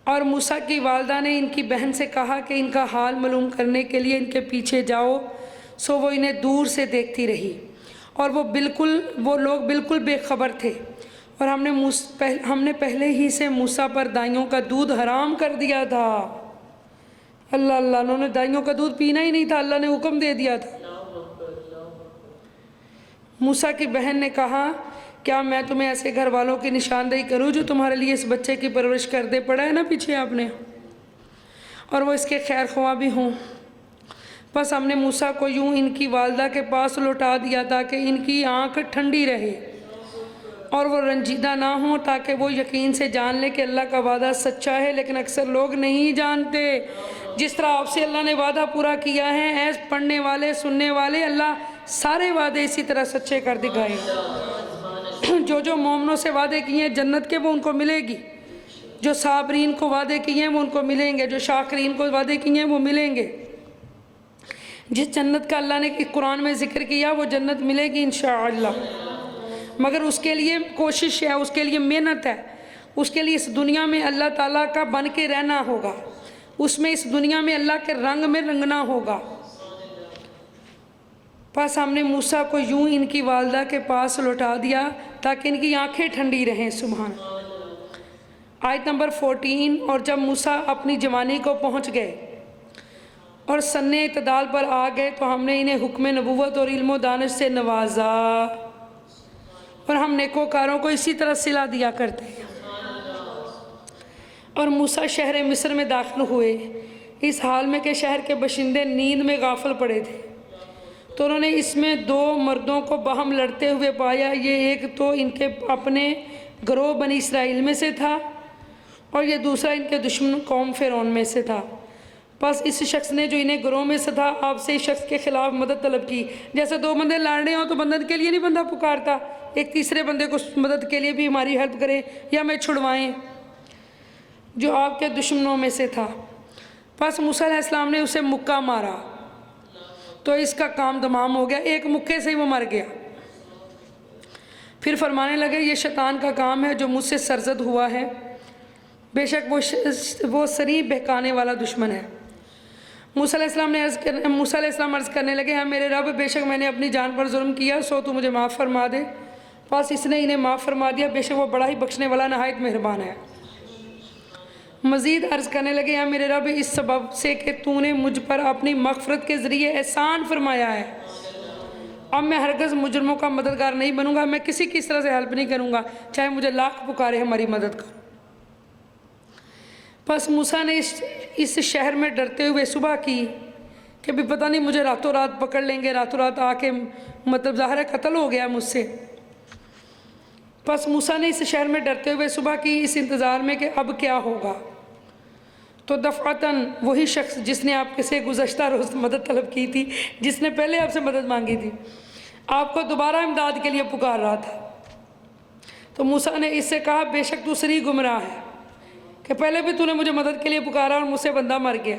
اور موسیٰ کی والدہ نے ان کی بہن سے کہا کہ ان کا حال معلوم کرنے کے لیے ان کے پیچھے جاؤ، سو وہ انہیں دور سے دیکھتی رہی، اور وہ لوگ بالکل بے خبر تھے، اور ہم نے پہلے ہی سے موسیٰ پر دائیوں کا دودھ حرام کر دیا تھا۔ اللہ اللہ، انہوں نے دائیوں کا دودھ پینا ہی نہیں تھا، اللہ نے حکم دے دیا تھا۔ موسیٰ کی بہن نے کہا کیا میں تمہیں ایسے گھر والوں کی نشاندہی کروں جو تمہارے لیے اس بچے کی پرورش کرتے، پڑا ہے نا پیچھے آپ نے، اور وہ اس کے خیر خواہ بھی ہوں۔ بس ہم نے موسیٰ کو یوں ان کی والدہ کے پاس لوٹا دیا تاکہ ان کی آنکھ ٹھنڈی رہے اور وہ رنجیدہ نہ ہوں، تاکہ وہ یقین سے جان لے کہ اللہ کا وعدہ سچا ہے، لیکن اکثر لوگ نہیں جانتے۔ جس طرح آپ سے اللہ نے وعدہ پورا کیا ہے، اے پڑھنے والے سننے والے، اللہ سارے وعدے اسی طرح سچے کر دکھائے۔ جو مومنوں سے وعدے کیے ہیں جنت کے، وہ ان کو ملے گی، جو صابرین کو وعدے کیے ہیں وہ ان کو ملیں گے، جو شاکرین کو وعدے کیے ہیں وہ ملیں گے۔ جس جنت کا اللہ نے قرآن میں ذکر کیا وہ جنت ملے گی انشاءاللہ، مگر اس کے لیے کوشش ہے، اس کے لیے محنت ہے، اس کے لیے اس دنیا میں اللہ تعالیٰ کا بن کے رہنا ہوگا، اس میں اس دنیا میں اللہ کے رنگ میں رنگنا ہوگا۔ بس ہم نے موسیٰ کو یوں ان کی والدہ کے پاس لوٹا دیا تاکہ ان کی آنکھیں ٹھنڈی رہیں۔ سبحان آیت نمبر 14۔ اور جب موسیٰ اپنی جوانی کو پہنچ گئے اور سن اعتدال پر آ گئے تو ہم نے انہیں حکم نبوت اور علم و دانش سے نوازا، اور ہم نیکوکاروں کو اسی طرح صلہ دیا کرتے ہیں۔ اور موسیٰ شہر مصر میں داخل ہوئے اس حال میں کہ شہر کے باشندے نیند میں غافل پڑے تھے، تو انہوں نے اس میں 2 مردوں کو باہم لڑتے ہوئے پایا، یہ ایک تو ان کے اپنے گروہ بنی اسرائیل میں سے تھا اور یہ دوسرا ان کے دشمن قوم فرعون میں سے تھا۔ بس اس شخص نے جو انہیں گروہ میں سے تھا آپ سے اس شخص کے خلاف مدد طلب کی۔ جیسے 2 بندے لڑ رہے ہوں تو مدد کے لیے نہیں بندہ پکارتا، ایک تیسرے بندے کو مدد کے لیے بھی ہماری ہیلپ کریں یا ہمیں چھڑوائیں، جو آپ کے دشمنوں میں سے تھا۔ بس موسیٰ علیہ السلام نے اسے مکہ مارا تو اس کا کام تمام ہو گیا، ایک مکے سے ہی وہ مر گیا۔ پھر فرمانے لگے یہ شیطان کا کام ہے جو مجھ سے سرزد ہوا ہے، بے شک وہ سری بہکانے والا دشمن ہے۔ موسیٰ علیہ السلام عرض کرنے لگے ہاں میرے رب، بے شک میں نے اپنی جان پر ظلم کیا، سو تو مجھے معاف فرما دے۔ بس اس نے انہیں معاف فرما دیا، بے شک وہ بڑا ہی بخشنے والا نہایت مہربان ہے۔ مزید عرض کرنے لگے ہاں میرے رب، اس سبب سے کہ تو نے مجھ پر اپنی مغفرت کے ذریعے احسان فرمایا ہے، اب میں ہرگز مجرموں کا مددگار نہیں بنوں گا، میں کسی کی اس طرح سے ہیلپ نہیں کروں گا، چاہے مجھے لاکھ پکارے ہماری مدد کرو۔ بس موسیٰ نے اس شہر میں ڈرتے ہوئے صبح کی کہ بھی پتہ نہیں مجھے راتوں رات پکڑ لیں گے، راتوں رات آ کے مطلب ظاہر ہے قتل ہو گیا مجھ سے۔ بس موسیٰ نے اس شہر میں ڈرتے ہوئے صبح کی اس انتظار میں کہ اب کیا ہوگا، تو دفعتاً وہی شخص جس نے آپ سے گزشتہ روز مدد طلب کی تھی، جس نے پہلے آپ سے مدد مانگی تھی، آپ کو دوبارہ امداد کے لیے پکار رہا تھا۔ تو موسیٰ نے اس سے کہا بے شک تو سری گمراہ ہے کہ پہلے بھی تو نے مجھے مدد کے لیے پکارا اور مجھ سے بندہ مر گیا،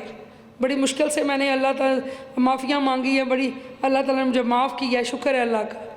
بڑی مشکل سے میں نے اللہ تعالیٰ معافیاں مانگی ہے، بڑی اللہ تعالیٰ نے مجھے معاف کیا ہے، شکر ہے اللہ کا۔